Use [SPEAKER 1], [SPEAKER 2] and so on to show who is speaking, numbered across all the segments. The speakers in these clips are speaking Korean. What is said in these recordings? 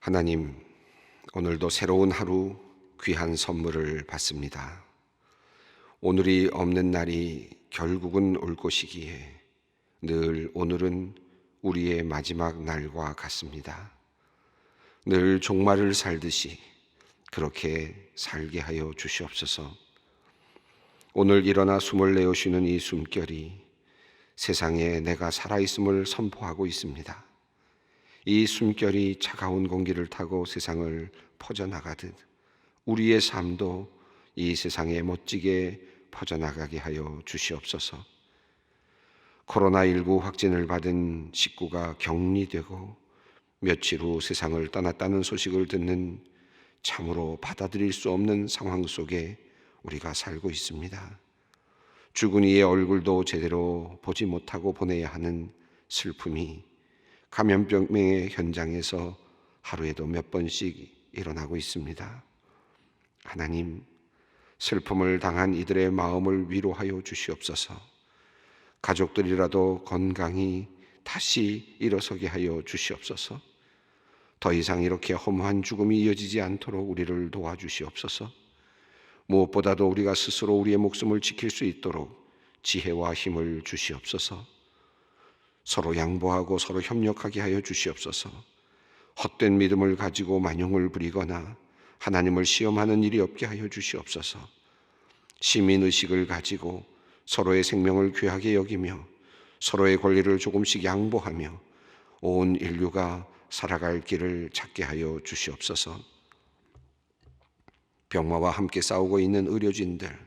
[SPEAKER 1] 하나님, 오늘도 새로운 하루 귀한 선물을 받습니다. 오늘이 없는 날이 결국은 올 것이기에 늘 오늘은 우리의 마지막 날과 같습니다. 늘 종말을 살듯이 그렇게 살게 하여 주시옵소서. 오늘 일어나 숨을 내어 쉬는 이 숨결이 세상에 내가 살아있음을 선포하고 있습니다. 이 숨결이 차가운 공기를 타고 세상을 퍼져나가듯 우리의 삶도 이 세상에 멋지게 퍼져나가게 하여 주시옵소서. 코로나19 확진을 받은 식구가 격리되고 며칠 후 세상을 떠났다는 소식을 듣는 참으로 받아들일 수 없는 상황 속에 우리가 살고 있습니다. 죽은 이의 얼굴도 제대로 보지 못하고 보내야 하는 슬픔이 감염병의 현장에서 하루에도 몇 번씩 일어나고 있습니다. 하나님, 슬픔을 당한 이들의 마음을 위로하여 주시옵소서. 가족들이라도 건강히 다시 일어서게 하여 주시옵소서. 더 이상 이렇게 허무한 죽음이 이어지지 않도록 우리를 도와주시옵소서. 무엇보다도 우리가 스스로 우리의 목숨을 지킬 수 있도록 지혜와 힘을 주시옵소서. 서로 양보하고 서로 협력하게 하여 주시옵소서. 헛된 믿음을 가지고 만용을 부리거나 하나님을 시험하는 일이 없게 하여 주시옵소서. 시민의식을 가지고 서로의 생명을 귀하게 여기며 서로의 권리를 조금씩 양보하며 온 인류가 살아갈 길을 찾게 하여 주시옵소서. 병마와 함께 싸우고 있는 의료진들,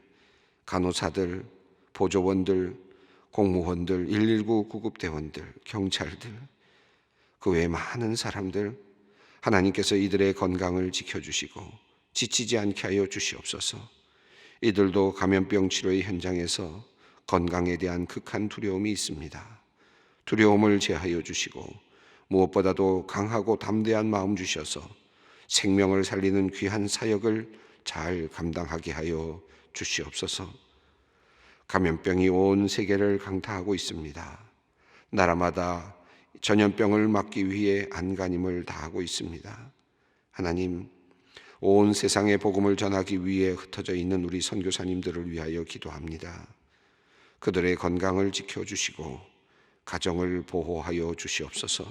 [SPEAKER 1] 간호사들, 보조원들, 공무원들, 119 구급대원들, 경찰들, 그 외 많은 사람들, 하나님께서 이들의 건강을 지켜주시고 지치지 않게 하여 주시옵소서. 이들도 감염병 치료의 현장에서 건강에 대한 극한 두려움이 있습니다. 두려움을 제하여 주시고 무엇보다도 강하고 담대한 마음 주셔서 생명을 살리는 귀한 사역을 잘 감당하게 하여 주시옵소서. 감염병이 온 세계를 강타하고 있습니다. 나라마다 전염병을 막기 위해 안간힘을 다하고 있습니다. 하나님, 온 세상에 복음을 전하기 위해 흩어져 있는 우리 선교사님들을 위하여 기도합니다. 그들의 건강을 지켜주시고 가정을 보호하여 주시옵소서.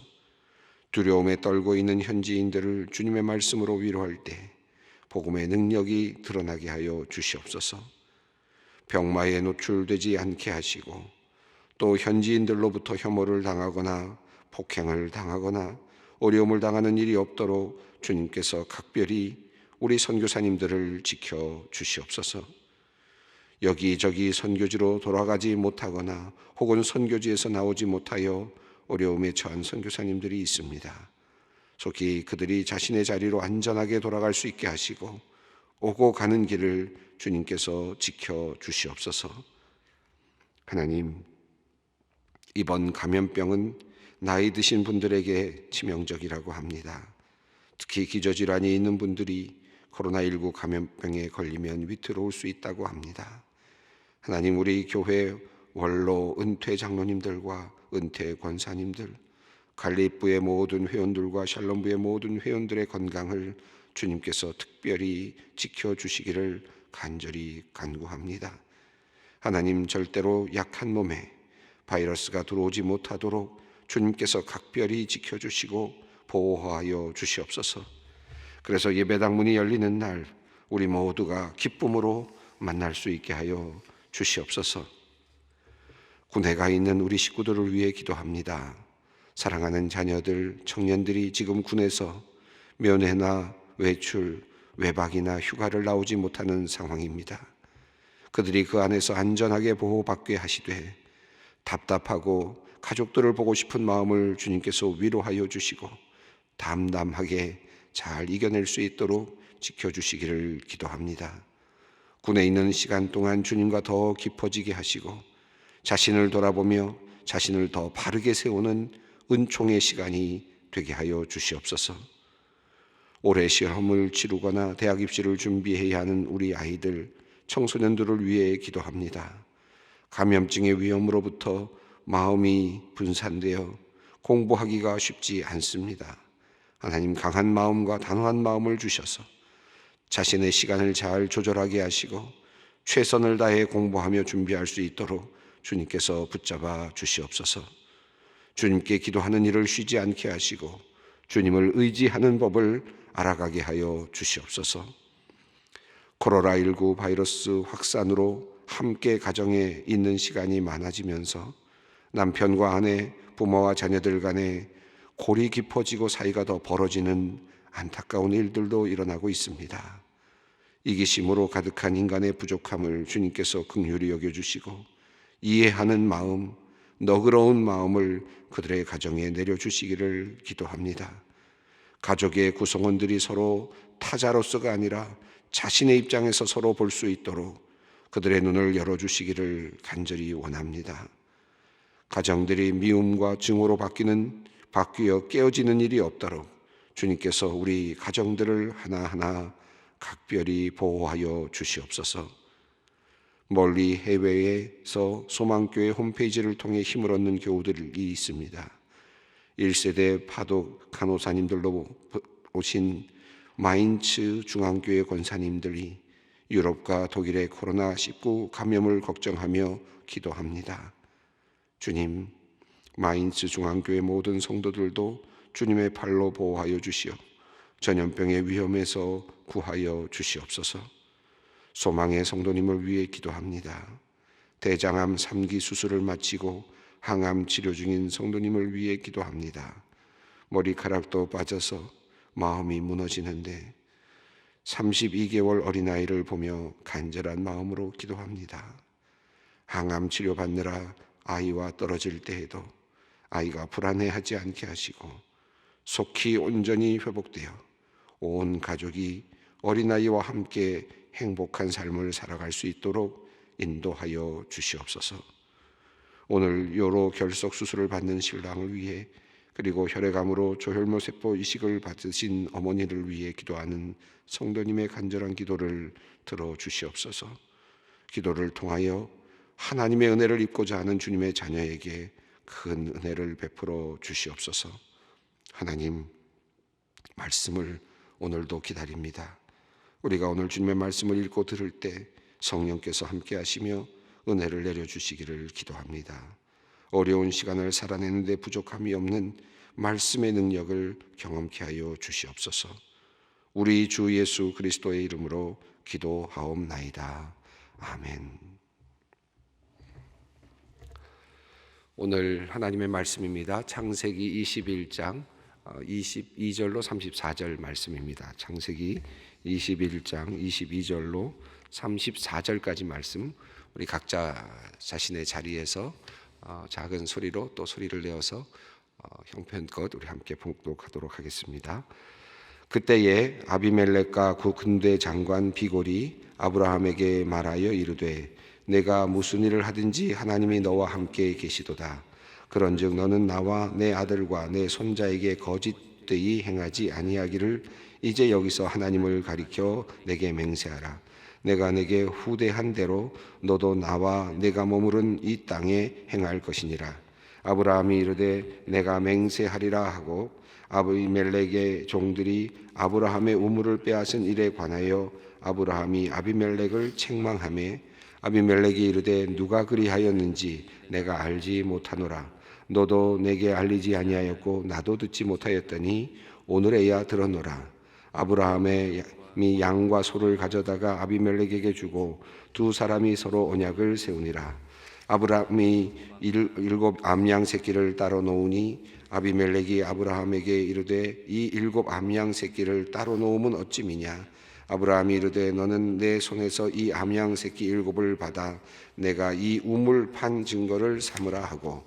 [SPEAKER 1] 두려움에 떨고 있는 현지인들을 주님의 말씀으로 위로할 때 복음의 능력이 드러나게 하여 주시옵소서. 병마에 노출되지 않게 하시고 또 현지인들로부터 혐오를 당하거나 폭행을 당하거나 어려움을 당하는 일이 없도록 주님께서 각별히 우리 선교사님들을 지켜 주시옵소서. 여기저기 선교지로 돌아가지 못하거나 혹은 선교지에서 나오지 못하여 어려움에 처한 선교사님들이 있습니다. 속히 그들이 자신의 자리로 안전하게 돌아갈 수 있게 하시고 오고 가는 길을 주님께서 지켜 주시옵소서. 하나님, 이번 감염병은 나이 드신 분들에게 치명적이라고 합니다. 특히 기저질환이 있는 분들이 코로나19 감염병에 걸리면 위태로울 수 있다고 합니다. 하나님, 우리 교회 원로 은퇴 장로님들과 은퇴 권사님들, 갈립부의 모든 회원들과 샬롬부의 모든 회원들의 건강을 주님께서 특별히 지켜주시기를 간절히 간구합니다. 하나님, 절대로 약한 몸에 바이러스가 들어오지 못하도록 주님께서 각별히 지켜주시고 보호하여 주시옵소서. 그래서 예배당 문이 열리는 날 우리 모두가 기쁨으로 만날 수 있게 하여 주시옵소서. 군에 가 있는 우리 식구들을 위해 기도합니다. 사랑하는 자녀들, 청년들이 지금 군에서 면회나 외출, 외박이나 휴가를 나오지 못하는 상황입니다. 그들이 그 안에서 안전하게 보호받게 하시되 답답하고 가족들을 보고 싶은 마음을 주님께서 위로하여 주시고 담담하게 잘 이겨낼 수 있도록 지켜주시기를 기도합니다. 군에 있는 시간 동안 주님과 더 깊어지게 하시고 자신을 돌아보며 자신을 더 바르게 세우는 은총의 시간이 되게 하여 주시옵소서. 올해 시험을 치르거나 대학 입시를 준비해야 하는 우리 아이들, 청소년들을 위해 기도합니다. 감염증의 위험으로부터 마음이 분산되어 공부하기가 쉽지 않습니다. 하나님 강한 마음과 단호한 마음을 주셔서 자신의 시간을 잘 조절하게 하시고 최선을 다해 공부하며 준비할 수 있도록 주님께서 붙잡아 주시옵소서. 주님께 기도하는 일을 쉬지 않게 하시고 주님을 의지하는 법을 알아가게 하여 주시옵소서. 코로나19 바이러스 확산으로 함께 가정에 있는 시간이 많아지면서 남편과 아내, 부모와 자녀들 간에 골이 깊어지고 사이가 더 벌어지는 안타까운 일들도 일어나고 있습니다. 이기심으로 가득한 인간의 부족함을 주님께서 긍휼히 여겨주시고 이해하는 마음, 너그러운 마음을 그들의 가정에 내려주시기를 기도합니다. 가족의 구성원들이 서로 타자로서가 아니라 자신의 입장에서 서로 볼 수 있도록 그들의 눈을 열어주시기를 간절히 원합니다. 가정들이 미움과 증오로 바뀌어 깨어지는 일이 없도록 주님께서 우리 가정들을 하나하나 각별히 보호하여 주시옵소서. 멀리 해외에서 소망교회 홈페이지를 통해 힘을 얻는 교우들이 있습니다. 1세대 파독 간호사님들로 오신 마인츠 중앙교회 권사님들이 유럽과 독일의 코로나19 감염을 걱정하며 기도합니다. 주님, 마인츠 중앙교회 모든 성도들도 주님의 팔로 보호하여 주시어 전염병의 위험에서 구하여 주시옵소서. 소망의 성도님을 위해 기도합니다. 대장암 3기 수술을 마치고 항암 치료 중인 성도님을 위해 기도합니다. 머리카락도 빠져서 마음이 무너지는데 32개월 어린아이를 보며 간절한 마음으로 기도합니다. 항암 치료받느라 아이와 떨어질 때에도 아이가 불안해하지 않게 하시고 속히 온전히 회복되어 온 가족이 어린아이와 함께 행복한 삶을 살아갈 수 있도록 인도하여 주시옵소서. 오늘 요로 결석 수술을 받는 신랑을 위해 그리고 혈액암으로 조혈모 세포 이식을 받으신 어머니를 위해 기도하는 성도님의 간절한 기도를 들어 주시옵소서. 기도를 통하여 하나님의 은혜를 입고자 하는 주님의 자녀에게 큰 은혜를 베풀어 주시옵소서. 하나님, 말씀을 오늘도 기다립니다. 우리가 오늘 주님의 말씀을 읽고 들을 때 성령께서 함께 하시며 은혜를 내려주시기를 기도합니다. 어려운 시간을 살아내는 데 부족함이 없는 말씀의 능력을 경험케 하여 주시옵소서. 우리 주 예수 그리스도의 이름으로 기도하옵나이다. 아멘. 오늘 하나님의 말씀입니다. 창세기 21장 22절로 34절 말씀입니다. 창세기 21장 22절로 34절까지 말씀, 우리 각자 자신의 자리에서 작은 소리로 또 소리를 내어서 형편껏 우리 함께 봉독하도록 하겠습니다. 그때에 아비멜렉과 그 군대 장관 비골이 아브라함에게 말하여 이르되 내가 무슨 일을 하든지 하나님이 너와 함께 계시도다. 그런즉 너는 나와 내 아들과 내 손자에게 거짓되이 행하지 아니하기를 이제 여기서 하나님을 가리켜 내게 맹세하라. 내가 내게 후대한 대로 너도 나와 내가 머무른 이 땅에 행할 것이니라. 아브라함이 이르되 내가 맹세하리라 하고 아비멜렉의 종들이 아브라함의 우물을 빼앗은 일에 관하여 아브라함이 아비멜렉을 책망하매 아비멜렉이 이르되 누가 그리하였는지 내가 알지 못하노라. 너도 내게 알리지 아니하였고 나도 듣지 못하였더니 오늘에야 들었노라. 아브라함이 양과 소를 가져다가 아비멜렉에게 주고 두 사람이 서로 언약을 세우니라. 아브라함이 7 암양 새끼를 따로 놓으니 아비멜렉이 아브라함에게 이르되 이 7 암양 새끼를 따로 놓으면 어찌미냐. 아브라함이 이르되 너는 내 손에서 이 암양 새끼 7을 받아 내가 이 우물 판 증거를 삼으라 하고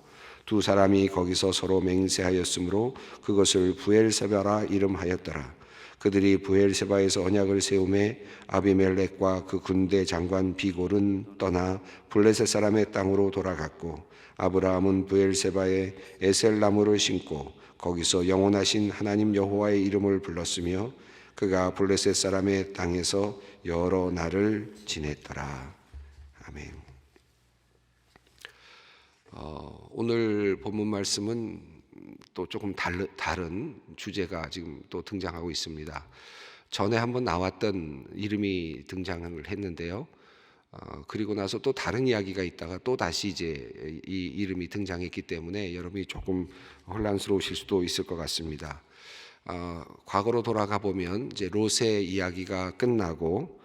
[SPEAKER 1] 두 사람이 거기서 서로 맹세하였으므로 그것을 부엘세바라 이름하였더라. 그들이 부엘세바에서 언약을 세우매 아비멜렉과 그 군대 장관 비골은 떠나 블레셋 사람의 땅으로 돌아갔고 아브라함은 부엘세바에 에셀나무를 심고 거기서 영원하신 하나님 여호와의 이름을 불렀으며 그가 블레셋 사람의 땅에서 여러 날을 지냈더라. 아멘. 오늘 본문 말씀은 또 조금 다른 주제가 지금 또 등장하고 있습니다. 전에 한번 나왔던 이름이 등장을 했는데요. 그리고 나서 또 다른 이야기가 있다가 또 다시 이제 이 이름이 등장했기 때문에 여러분이 조금 혼란스러우실 수도 있을 것 같습니다. 과거로 돌아가 보면 이제 롯의 이야기가 끝나고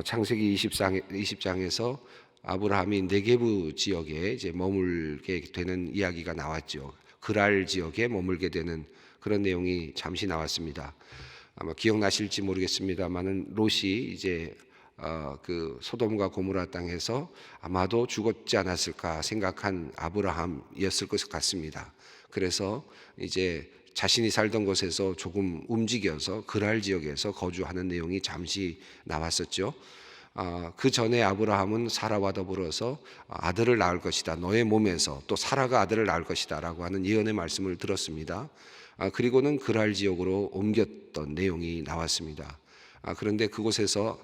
[SPEAKER 1] 창세기 20장에서 아브라함이 네게브 지역에 이제 머물게 되는 이야기가 나왔죠. 그랄 지역에 머물게 되는 그런 내용이 잠시 나왔습니다. 아마 기억나실지 모르겠습니다만은 롯이 이제 그 소돔과 고모라 땅에서 아마도 죽었지 않았을까 생각한 아브라함이었을 것 같습니다. 그래서 이제 자신이 살던 곳에서 조금 움직여서 그랄 지역에서 거주하는 내용이 잠시 나왔었죠. 그 전에 아브라함은 사라와 더불어서 아들을 낳을 것이다. 너의 몸에서 또 사라가 아들을 낳을 것이다 라고 하는 예언의 말씀을 들었습니다. 그리고는 그랄 지역으로 옮겼던 내용이 나왔습니다. 그런데 그곳에서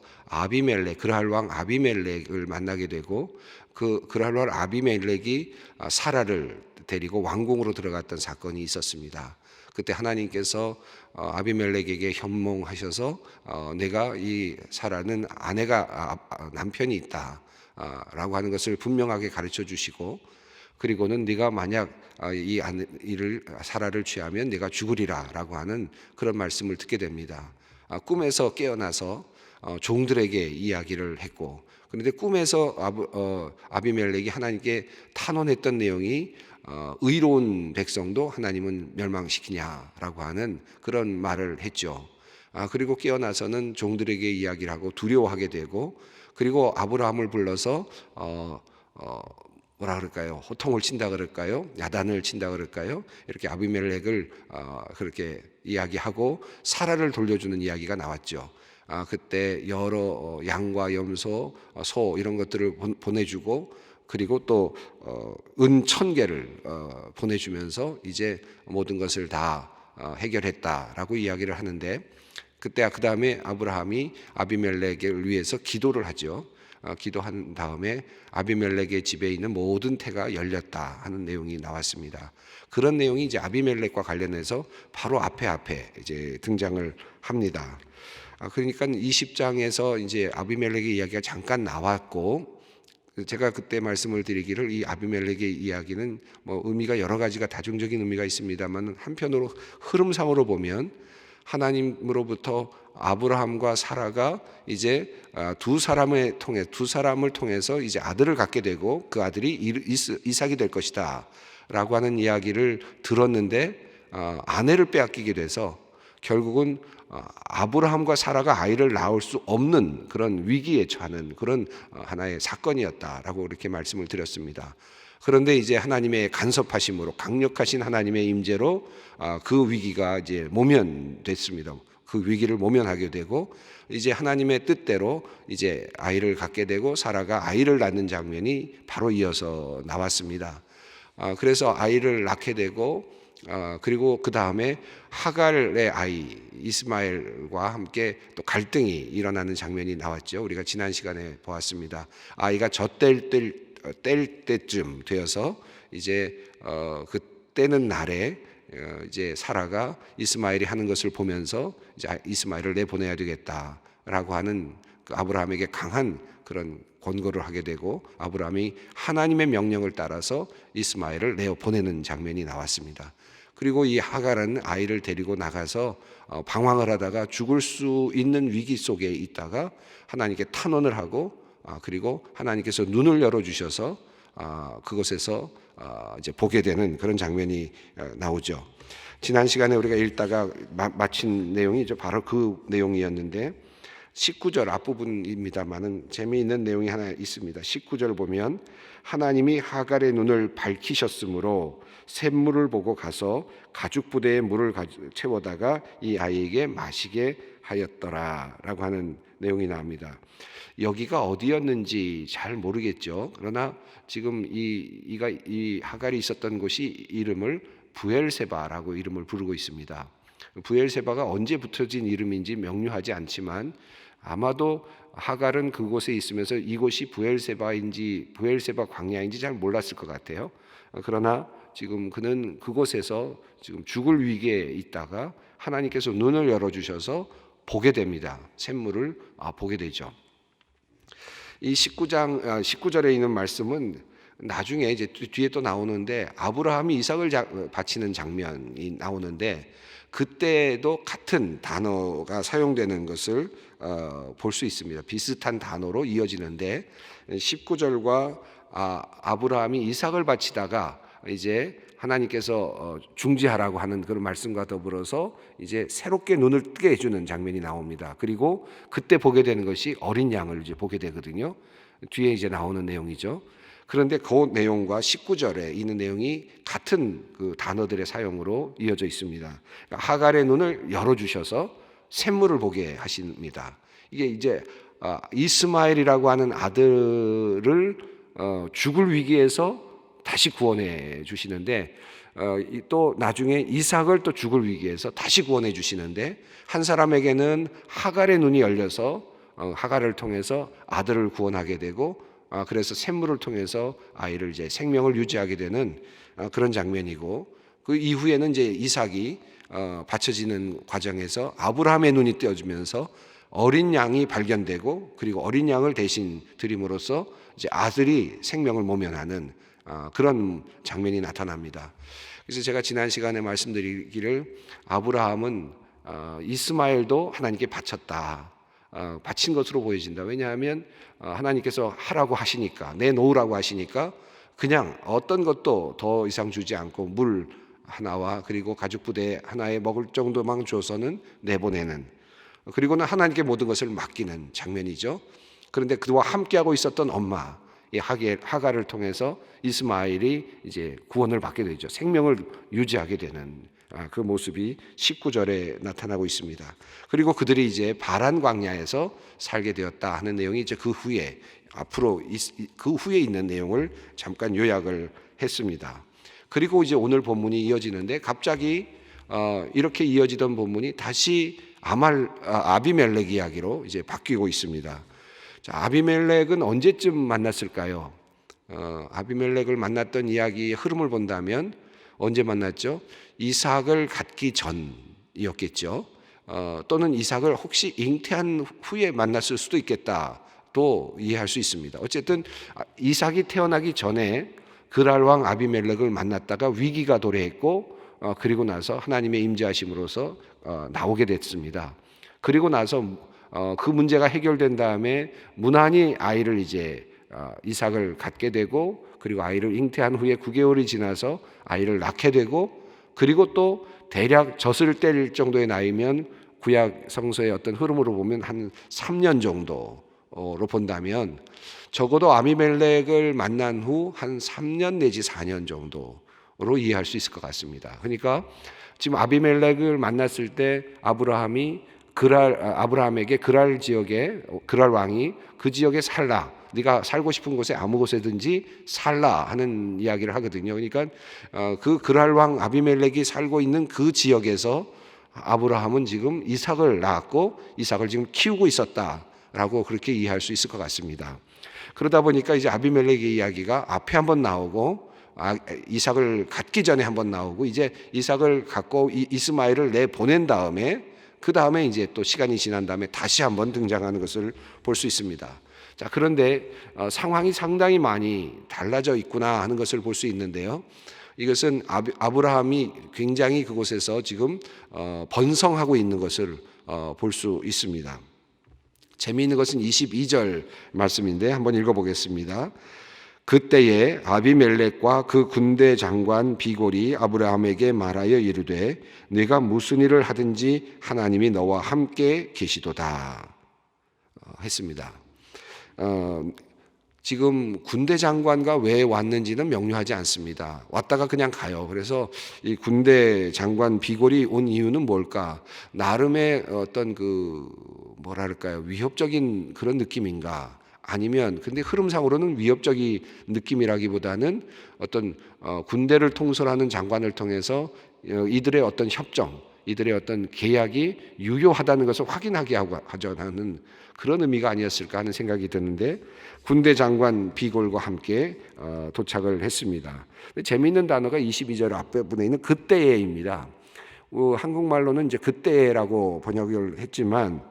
[SPEAKER 1] 그랄 왕 아비멜렉을 만나게 되고 그 그랄 왕 아비멜렉이 사라를 데리고 왕궁으로 들어갔던 사건이 있었습니다. 그때 하나님께서 아비멜렉에게 현몽하셔서 내가 이 사라는 남편이 있다 라고 하는 것을 분명하게 가르쳐 주시고, 그리고는 네가 만약 이를 사라를 취하면 네가 죽으리라 라고 하는 그런 말씀을 듣게 됩니다. 꿈에서 깨어나서 종들에게 이야기를 했고, 그런데 꿈에서 아비멜렉이 하나님께 탄원했던 내용이 의로운 백성도 하나님은 멸망시키냐라고 하는 그런 말을 했죠. 그리고 깨어나서는 종들에게 이야기를 하고 두려워하게 되고, 그리고 아브라함을 불러서 뭐라 그럴까요? 호통을 친다 그럴까요? 야단을 친다 그럴까요? 이렇게 아비멜렉을 그렇게 이야기하고 사라를 돌려주는 이야기가 나왔죠. 그때 여러 양과 염소, 소 이런 것들을 보내주고, 그리고 또 은 1000개를 보내주면서 이제 모든 것을 다 해결했다라고 이야기를 하는데, 그때 그 다음에 아브라함이 아비멜렉을 위해서 기도를 하죠. 기도한 다음에 아비멜렉의 집에 있는 모든 태가 열렸다 하는 내용이 나왔습니다. 그런 내용이 이제 아비멜렉과 관련해서 바로 앞에 이제 등장을 합니다. 그러니까 20장에서 이제 아비멜렉의 이야기가 잠깐 나왔고, 제가 그때 말씀을 드리기를 이 아비멜렉의 이야기는 뭐 의미가 여러 가지가 다중적인 의미가 있습니다만, 한편으로 흐름상으로 보면 하나님으로부터 아브라함과 사라가 이제 두 사람을 통해서 이제 아들을 갖게 되고 그 아들이 이삭이 될 것이다 라고 하는 이야기를 들었는데, 아내를 빼앗기게 돼서 결국은 아브라함과 사라가 아이를 낳을 수 없는 그런 위기에 처하는 그런 하나의 사건이었다라고 이렇게 말씀을 드렸습니다. 그런데 이제 하나님의 간섭하심으로, 강력하신 하나님의 임재로 그 위기가 이제 모면됐습니다. 그 위기를 모면하게 되고 이제 하나님의 뜻대로 이제 아이를 갖게 되고 사라가 아이를 낳는 장면이 바로 이어서 나왔습니다. 그래서 아이를 낳게 되고 그리고 그 다음에 하갈의 아이 이스마엘과 함께 또 갈등이 일어나는 장면이 나왔죠. 우리가 지난 시간에 보았습니다. 아이가 젖될 때쯤 되어서 이제 그때는 날에 이제 사라가 이스마엘이 하는 것을 보면서 이제 이스마엘을 내보내야 되겠다라고 하는 그 아브라함에게 강한 그런 권고를 하게 되고, 아브라함이 하나님의 명령을 따라서 이스마엘을 내어 보내는 장면이 나왔습니다. 그리고 이 하갈은 아이를 데리고 나가서 방황을 하다가 죽을 수 있는 위기 속에 있다가 하나님께 탄원을 하고, 그리고 하나님께서 눈을 열어주셔서 그곳에서 이제 보게 되는 그런 장면이 나오죠. 지난 시간에 우리가 읽다가 마친 내용이 바로 그 내용이었는데, 19절 앞부분입니다만은 재미있는 내용이 하나 있습니다. 19절 보면 하나님이 하갈의 눈을 밝히셨으므로 샘물을 보고 가서 가죽 부대에 물을 채워다가 이 아이에게 마시게 하였더라 라고 하는 내용이 나옵니다. 여기가 어디였는지 잘 모르겠죠. 그러나 지금 이 하갈이 있었던 곳이 이름을 부엘세바라고 이름을 부르고 있습니다. 부엘세바가 언제 붙여진 이름인지 명료하지 않지만 아마도 하갈은 그곳에 있으면서 이곳이 부엘세바 광야인지 잘 몰랐을 것 같아요. 그러나 지금 그는 그곳에서 지금 죽을 위기에 있다가 하나님께서 눈을 열어주셔서 보게 됩니다. 샘물을 보게 되죠. 이 19절에 있는 말씀은 나중에 이제 뒤에 또 나오는데 아브라함이 이삭을 바치는 장면이 나오는데 그때도 같은 단어가 사용되는 것을 볼 수 있습니다. 비슷한 단어로 이어지는데 19절과 아브라함이 이삭을 바치다가 이제 하나님께서 중지하라고 하는 그런 말씀과 더불어서 이제 새롭게 눈을 뜨게 해주는 장면이 나옵니다. 그리고 그때 보게 되는 것이 어린 양을 이제 보게 되거든요. 뒤에 이제 나오는 내용이죠. 그런데 그 내용과 19절에 있는 내용이 같은 그 단어들의 사용으로 이어져 있습니다. 그러니까 하갈의 눈을 열어주셔서 샘물을 보게 하십니다. 이게 이제 이스마엘이라고 하는 아들을 죽을 위기에서 다시 구원해 주시는데 또 나중에 이삭을 또 죽을 위기에서 다시 구원해 주시는데 한 사람에게는 하갈의 눈이 열려서 하갈을 통해서 아들을 구원하게 되고 그래서 샘물을 통해서 아이를 이제 생명을 유지하게 되는 그런 장면이고 그 이후에는 이제 이삭이 바쳐지는 과정에서 아브라함의 눈이 띄어지면서 어린 양이 발견되고 그리고 어린 양을 대신 드림으로써 이제 아들이 생명을 모면하는 그런 장면이 나타납니다. 그래서 제가 지난 시간에 말씀드리기를 아브라함은 이스마엘도 하나님께 바쳤다. 바친 것으로 보여진다. 왜냐하면 하나님께서 하라고 하시니까 내놓으라고 하시니까 그냥 어떤 것도 더 이상 주지 않고 물 하나와 그리고 가죽 부대 하나에 먹을 정도만 줘서는 내보내는 그리고는 하나님께 모든 것을 맡기는 장면이죠. 그런데 그와 함께하고 있었던 엄마 이 하갈을 통해서 이스마엘이 이제 구원을 받게 되죠. 생명을 유지하게 되는 그 모습이 19절에 나타나고 있습니다. 그리고 그들이 이제 바란 광야에서 살게 되었다 하는 내용이 이제 그 후에 앞으로 그 후에 있는 내용을 잠깐 요약을 했습니다. 그리고 이제 오늘 본문이 이어지는데 갑자기 이렇게 이어지던 본문이 다시 아비멜렉 이야기로 이제 바뀌고 있습니다. 자, 아비멜렉은 언제쯤 만났을까요? 아비멜렉을 만났던 이야기의 흐름을 본다면 언제 만났죠? 이삭을 갖기 전이었겠죠. 또는 이삭을 혹시 잉태한 후에 만났을 수도 있겠다. 또 이해할 수 있습니다. 어쨌든 이삭이 태어나기 전에 그랄 왕 아비멜렉을 만났다가 위기가 도래했고 그리고 나서 하나님의 임재하심으로서 나오게 됐습니다. 그리고 나서 그 문제가 해결된 다음에 무난히 아이를 이제 이삭을 갖게 되고 그리고 아이를 잉태한 후에 9개월이 지나서 아이를 낳게 되고 그리고 또 대략 젖을 뗄 정도의 나이면 구약 성서의 어떤 흐름으로 보면 한 3년 정도로 본다면 적어도 아비멜렉을 만난 후 한 3년 내지 4년 정도로 이해할 수 있을 것 같습니다. 그러니까 지금 아비멜렉을 만났을 때 아브라함에게 그랄 지역에 그랄 왕이 그 지역에 살라. 네가 살고 싶은 곳에 아무 곳에든지 살라 하는 이야기를 하거든요. 그러니까 그 그랄 왕 아비멜렉이 살고 있는 그 지역에서 아브라함은 지금 이삭을 낳았고 이삭을 지금 키우고 있었다라고 그렇게 이해할 수 있을 것 같습니다. 그러다 보니까 이제 아비멜렉의 이야기가 앞에 한번 나오고 이삭을 갖기 전에 한번 나오고 이제 이삭을 갖고 이스마엘을 내보낸 다음에 그 다음에 이제 또 시간이 지난 다음에 다시 한번 등장하는 것을 볼 수 있습니다. 자, 그런데 상황이 상당히 많이 달라져 있구나 하는 것을 볼 수 있는데요. 이것은 아브라함이 굉장히 그곳에서 지금 번성하고 있는 것을 볼 수 있습니다. 재미있는 것은 22절 말씀인데 한번 읽어보겠습니다. 그때에 아비멜렉과 그 군대 장관 비골이 아브라함에게 말하여 이르되 네가 무슨 일을 하든지 하나님이 너와 함께 계시도다 했습니다. 지금 군대 장관과 왜 왔는지는 명료하지 않습니다. 왔다가 그냥 가요. 그래서 이 군대 장관 비골이 온 이유는 뭘까? 나름의 어떤 뭐랄까요? 위협적인 그런 느낌인가? 아니면 근데 흐름상으로는 위협적인 느낌이라기보다는 어떤 군대를 통솔하는 장관을 통해서 이들의 어떤 협정 이들의 어떤 계약이 유효하다는 것을 확인하게 하자는 그런 의미가 아니었을까 하는 생각이 드는데, 군대 장관 비골과 함께 도착을 했습니다. 재미있는 단어가 22절 앞부분에 있는 그때에입니다. 한국말로는 이제 그때라고 번역을 했지만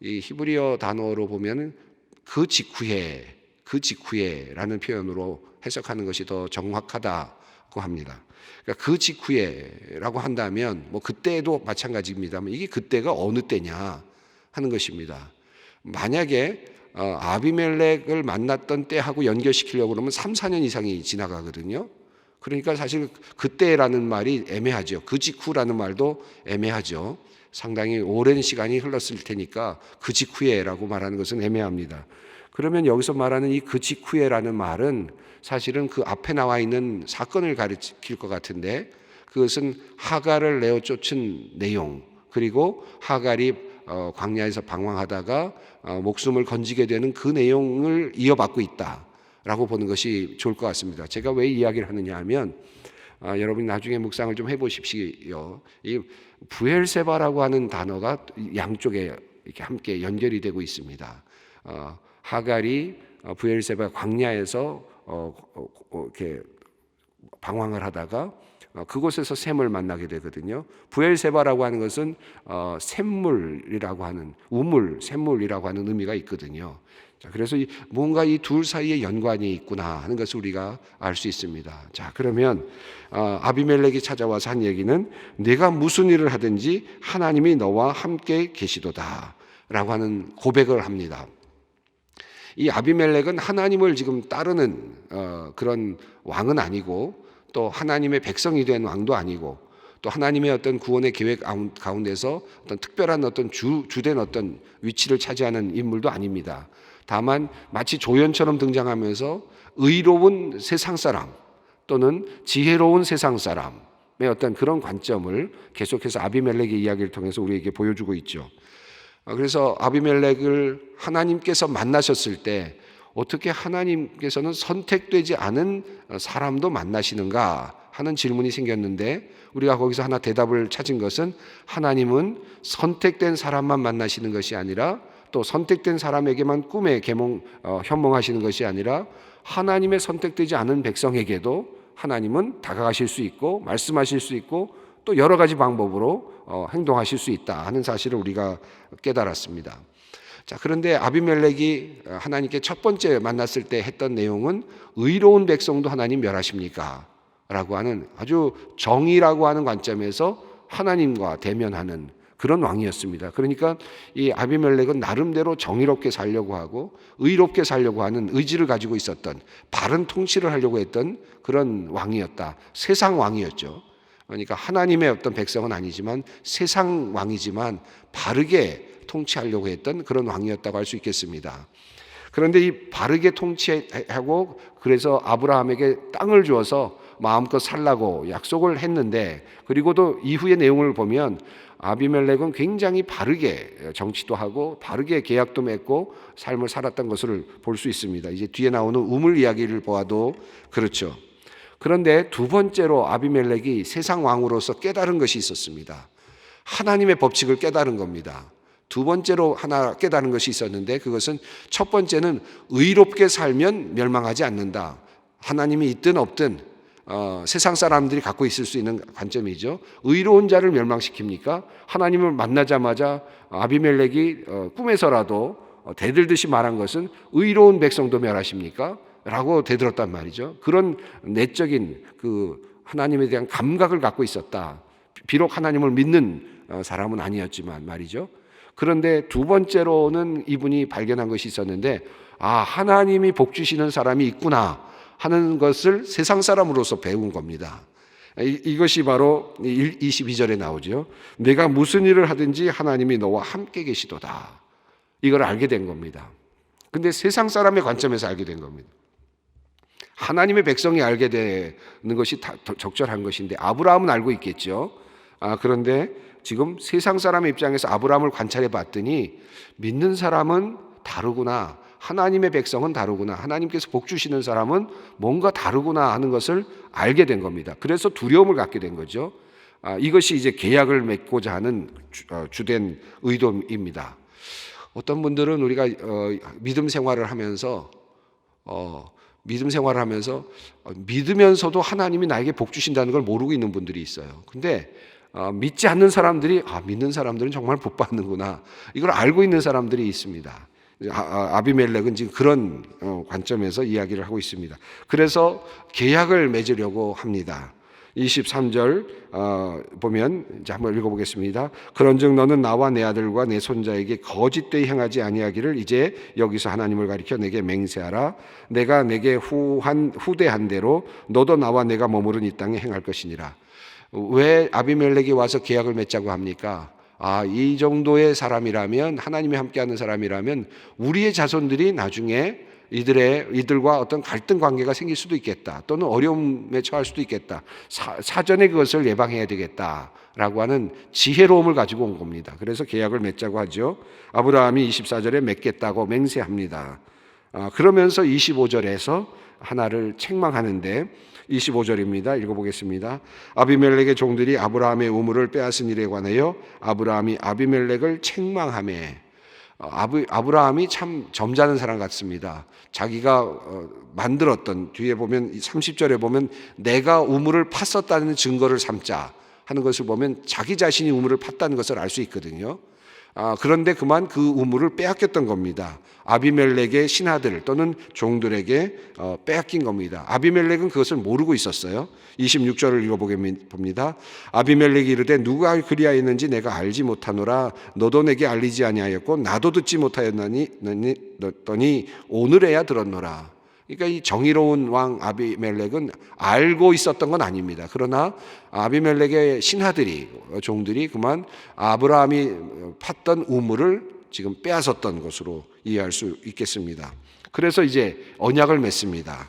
[SPEAKER 1] 이 히브리어 단어로 보면 그 직후에라는 표현으로 해석하는 것이 더 정확하다고 합니다. 그러니까 그 직후에라고 한다면 뭐 그때도 마찬가지입니다만 이게 그때가 어느 때냐 하는 것입니다. 만약에 아비멜렉을 만났던 때하고 연결시키려고 그러면 3, 4년 이상이 지나가거든요. 그러니까 사실 그때라는 말이 애매하죠. 그 직후라는 말도 애매하죠. 상당히 오랜 시간이 흘렀을 테니까 그 직후에라고 말하는 것은 애매합니다. 그러면 여기서 말하는 이 그 직후에라는 말은 사실은 그 앞에 나와 있는 사건을 가리킬 것 같은데, 그것은 하갈을 내어 쫓은 내용, 그리고 하갈이 광야에서 방황하다가 목숨을 건지게 되는 그 내용을 이어받고 있다라고 보는 것이 좋을 것 같습니다. 제가 왜 이야기를 하느냐 하면 여러분이 나중에 묵상을 좀 해보십시오. 이 브엘세바라고 하는 단어가 양쪽에 이렇게 함께 연결이 되고 있습니다. 하갈이 브엘세바 광야에서 이렇게 방황을 하다가 그곳에서 셈을 만나게 되거든요. 브엘세바라고 하는 것은 샘물이라고 하는 우물, 샘물이라고 하는 의미가 있거든요. 자, 그래서 뭔가 이 둘 사이에 연관이 있구나 하는 것을 우리가 알 수 있습니다. 자, 그러면 아비멜렉이 찾아와서 한 얘기는 내가 무슨 일을 하든지 하나님이 너와 함께 계시도다라고 하는 고백을 합니다. 이 아비멜렉은 하나님을 지금 따르는 그런 왕은 아니고, 또 하나님의 백성이 된 왕도 아니고, 또 하나님의 어떤 구원의 계획 가운데서 어떤 특별한 어떤 주된 어떤 위치를 차지하는 인물도 아닙니다. 다만 마치 조연처럼 등장하면서 의로운 세상 사람 또는 지혜로운 세상 사람의 어떤 그런 관점을 계속해서 아비멜렉의 이야기를 통해서 우리에게 보여주고 있죠. 그래서 아비멜렉을 하나님께서 만나셨을 때 어떻게 하나님께서는 선택되지 않은 사람도 만나시는가 하는 질문이 생겼는데, 우리가 거기서 하나 대답을 찾은 것은 하나님은 선택된 사람만 만나시는 것이 아니라, 또 선택된 사람에게만 꿈에 현몽하시는 것이 아니라 하나님의 선택되지 않은 백성에게도 하나님은 다가가실 수 있고 말씀하실 수 있고 또 여러 가지 방법으로 행동하실 수 있다 하는 사실을 우리가 깨달았습니다. 자, 그런데 아비멜렉이 하나님께 첫 번째 만났을 때 했던 내용은 의로운 백성도 하나님 멸하십니까? 라고 하는 아주 정의라고 하는 관점에서 하나님과 대면하는 그런 왕이었습니다. 그러니까 이 아비멜렉은 나름대로 정의롭게 살려고 하고 의롭게 살려고 하는 의지를 가지고 있었던, 바른 통치를 하려고 했던 그런 왕이었다. 세상 왕이었죠. 그러니까 하나님의 어떤 백성은 아니지만 세상 왕이지만 바르게 통치하려고 했던 그런 왕이었다고 할 수 있겠습니다. 그런데 이 바르게 통치하고 그래서 아브라함에게 땅을 주어서 마음껏 살라고 약속을 했는데, 그리고도 이후의 내용을 보면 아비멜렉은 굉장히 바르게 정치도 하고 바르게 계약도 맺고 삶을 살았던 것을 볼 수 있습니다. 이제 뒤에 나오는 우물 이야기를 보아도 그렇죠. 그런데 두 번째로 아비멜렉이 세상 왕으로서 깨달은 것이 있었습니다. 하나님의 법칙을 깨달은 겁니다. 두 번째로 하나 깨달은 것이 있었는데, 그것은 첫 번째는 의롭게 살면 멸망하지 않는다. 하나님이 있든 없든 세상 사람들이 갖고 있을 수 있는 관점이죠. 의로운 자를 멸망시킵니까? 하나님을 만나자마자 아비멜렉이 꿈에서라도 대들듯이 말한 것은 의로운 백성도 멸하십니까? 라고 대들었단 말이죠. 그런 내적인 그 하나님에 대한 감각을 갖고 있었다. 비록 하나님을 믿는 사람은 아니었지만 말이죠. 그런데 두 번째로는 이분이 발견한 것이 있었는데, 하나님이 복 주시는 사람이 있구나 하는 것을 세상 사람으로서 배운 겁니다. 이것이 바로 22절에 나오죠. 내가 무슨 일을 하든지 하나님이 너와 함께 계시도다. 이걸 알게 된 겁니다. 근데 세상 사람의 관점에서 알게 된 겁니다. 하나님의 백성이 알게 되는 것이 다 적절한 것인데 아브라함은 알고 있겠죠. 그런데 지금 세상 사람의 입장에서 아브라함을 관찰해 봤더니 믿는 사람은 다르구나, 하나님의 백성은 다르구나, 하나님께서 복 주시는 사람은 뭔가 다르구나 하는 것을 알게 된 겁니다. 그래서 두려움을 갖게 된 거죠. 이것이 이제 계약을 맺고자 하는 주된 의도입니다. 어떤 분들은 우리가 믿음 생활을 하면서 믿으면서도 하나님이 나에게 복 주신다는 걸 모르고 있는 분들이 있어요. 근데 믿지 않는 사람들이 믿는 사람들은 정말 복 받는구나, 이걸 알고 있는 사람들이 있습니다. 아비멜렉은 지금 그런 관점에서 이야기를 하고 있습니다. 그래서 계약을 맺으려고 합니다. 23절 보면 이제 한번 읽어보겠습니다. 그런즉 너는 나와 내 아들과 내 손자에게 거짓되이 행하지 아니하기를 이제 여기서 하나님을 가리켜 내게 맹세하라. 내가 내게 후대한 대로 너도 나와 내가 머무른 이 땅에 행할 것이니라. 왜 아비멜렉이 와서 계약을 맺자고 합니까? 이 정도의 사람이라면, 하나님이 함께하는 사람이라면 우리의 자손들이 나중에 이들과 어떤 갈등 관계가 생길 수도 있겠다, 또는 어려움에 처할 수도 있겠다, 사전에 그것을 예방해야 되겠다라고 하는 지혜로움을 가지고 온 겁니다. 그래서 계약을 맺자고 하죠. 아브라함이 24절에 맺겠다고 맹세합니다. 그러면서 25절에서 하나를 책망하는데, 25절입니다. 읽어보겠습니다. 아비멜렉의 종들이 아브라함의 우물을 빼앗은 일에 관하여 아브라함이 아비멜렉을 책망하매. 아브라함이 참 점잖은 사람 같습니다. 자기가 만들었던, 뒤에 보면 30절에 보면 내가 우물을 팠었다는 증거를 삼자 하는 것을 보면 자기 자신이 우물을 팠다는 것을 알 수 있거든요. 그런데 그만 그 우물을 빼앗겼던 겁니다. 아비멜렉의 신하들 또는 종들에게 빼앗긴 겁니다. 아비멜렉은 그것을 모르고 있었어요. 26절을 읽어봅니다. 아비멜렉이 이르되 누가 그리하였는지 내가 알지 못하노라. 너도 내게 알리지 아니하였고 나도 듣지 못하였나니 오늘에야 들었노라. 그러니까 이 정의로운 왕 아비멜렉은 알고 있었던 건 아닙니다. 그러나 아비멜렉의 신하들이, 종들이 그만 아브라함이 팠던 우물을 지금 빼앗았던 것으로 이해할 수 있겠습니다. 그래서 이제 언약을 맺습니다.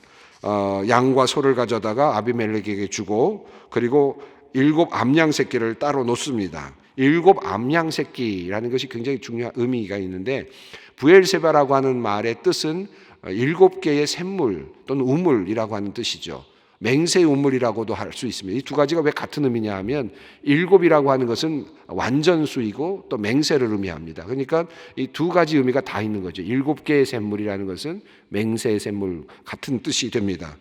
[SPEAKER 1] 양과 소를 가져다가 아비멜렉에게 주고, 그리고 7 암양 새끼를 따로 놓습니다. 7 암양 새끼라는 것이 굉장히 중요한 의미가 있는데, 부엘세바라고 하는 말의 뜻은 7개의 샘물 또는 우물이라고 하는 뜻이죠. 맹세 우물이라고도 할 수 있습니다. 이 두 가지가 왜 같은 의미냐 하면, 7이라고 하는 것은 완전수이고 또 맹세를 의미합니다. 그러니까 이 두 가지 의미가 다 있는 거죠. 7개의 샘물이라는 것은 맹세의 샘물 같은 뜻이 됩니다.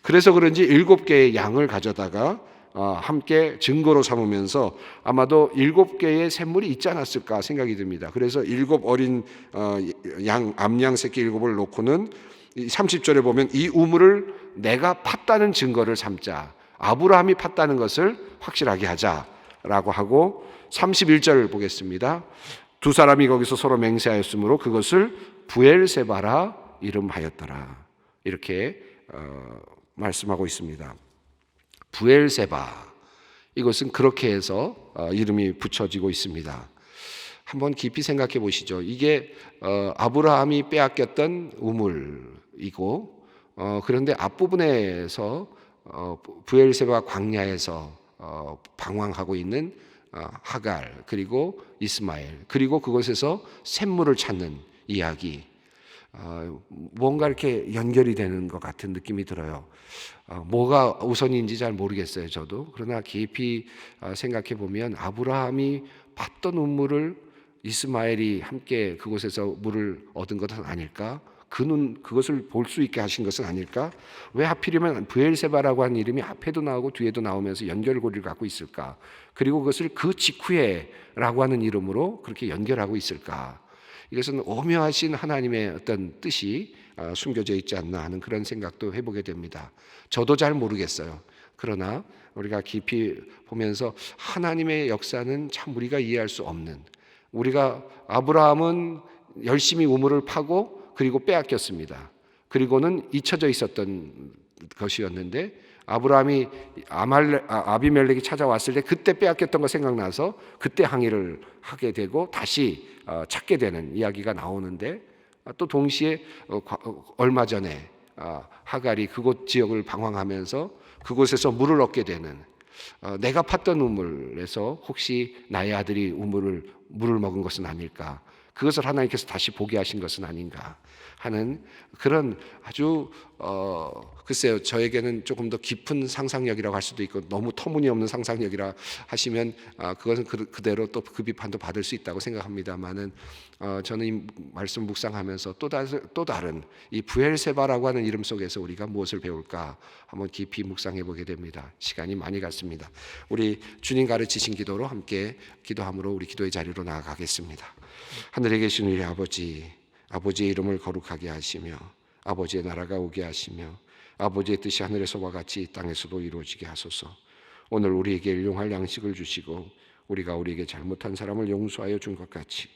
[SPEAKER 1] 그래서 그런지 7개의 양을 가져다가 함께 증거로 삼으면서 아마도 7개의 샘물이 있지 않았을까 생각이 듭니다. 그래서 7 어린 암양 새끼 7을 놓고는 30절에 보면 이 우물을 내가 팠다는 증거를 삼자, 아브라함이 팠다는 것을 확실하게 하자라고 하고, 31절 보겠습니다. 두 사람이 거기서 서로 맹세하였으므로 그것을 부엘세바라 이름하였더라. 이렇게 말씀하고 있습니다. 부엘세바, 이것은 그렇게 해서 이름이 붙여지고 있습니다. 한번 깊이 생각해 보시죠. 이게 아브라함이 빼앗겼던 우물이고, 그런데 앞부분에서 부엘세바 광야에서 방황하고 있는 하갈, 그리고 이스마엘, 그리고 그곳에서 샘물을 찾는 이야기, 뭔가 이렇게 연결이 되는 것 같은 느낌이 들어요. 뭐가 우선인지 잘 모르겠어요, 저도. 그러나 깊이 생각해 보면 아브라함이 봤던 우물을 이스마엘이 함께 그곳에서 물을 얻은 것은 아닐까? 그는 그것을 볼 수 있게 하신 것은 아닐까? 왜 하필이면 부엘세바라고 하는 이름이 앞에도 나오고 뒤에도 나오면서 연결고리를 갖고 있을까? 그리고 그것을 그 직후에라고 하는 이름으로 그렇게 연결하고 있을까? 이것은 오묘하신 하나님의 어떤 뜻이 숨겨져 있지 않나 하는 그런 생각도 해보게 됩니다. 저도 잘 모르겠어요. 그러나 우리가 깊이 보면서 하나님의 역사는 참 우리가 이해할 수 없는, 우리가 아브라함은 열심히 우물을 파고 그리고 빼앗겼습니다. 그리고는 잊혀져 있었던 것이었는데, 아브라함이 아비멜렉이 찾아왔을 때 그때 빼앗겼던 거 생각나서 그때 항의를 하게 되고 다시 찾게 되는 이야기가 나오는데, 또 동시에 얼마 전에 하갈이 그곳 지역을 방황하면서 그곳에서 물을 얻게 되는, 내가 팠던 우물에서 혹시 나의 아들이 물을 먹은 것은 아닐까? 그것을 하나님께서 다시 보게 하신 것은 아닌가 하는 그런 아주 글쎄요, 저에게는 조금 더 깊은 상상력이라고 할 수도 있고 너무 터무니없는 상상력이라 하시면 그것은 그대로 또 그 비판도 받을 수 있다고 생각합니다만은 저는 이 말씀 묵상하면서 또 다른 이 부엘세바라고 하는 이름 속에서 우리가 무엇을 배울까 한번 깊이 묵상해 보게 됩니다. 시간이 많이 갔습니다. 우리 주님 가르치신 기도로 함께 기도함으로 우리 기도의 자리로 나아가겠습니다. 하늘에 계신 우리 아버지, 아버지의 이름을 거룩하게 하시며 아버지의 나라가 오게 하시며 아버지의 뜻이 하늘에서와 같이 땅에서도 이루어지게 하소서. 오늘 우리에게 일용할 양식을 주시고 우리가 우리에게 잘못한 사람을 용서하여 준 것 같이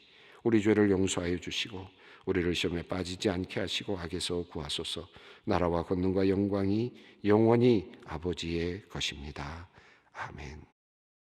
[SPEAKER 1] 우리 죄를 용서하여 주시고 우리를 시험에 빠지지 않게 하시고 악에서 구하소서. 나라와 권능과 영광이 영원히 아버지의 것입니다. 아멘.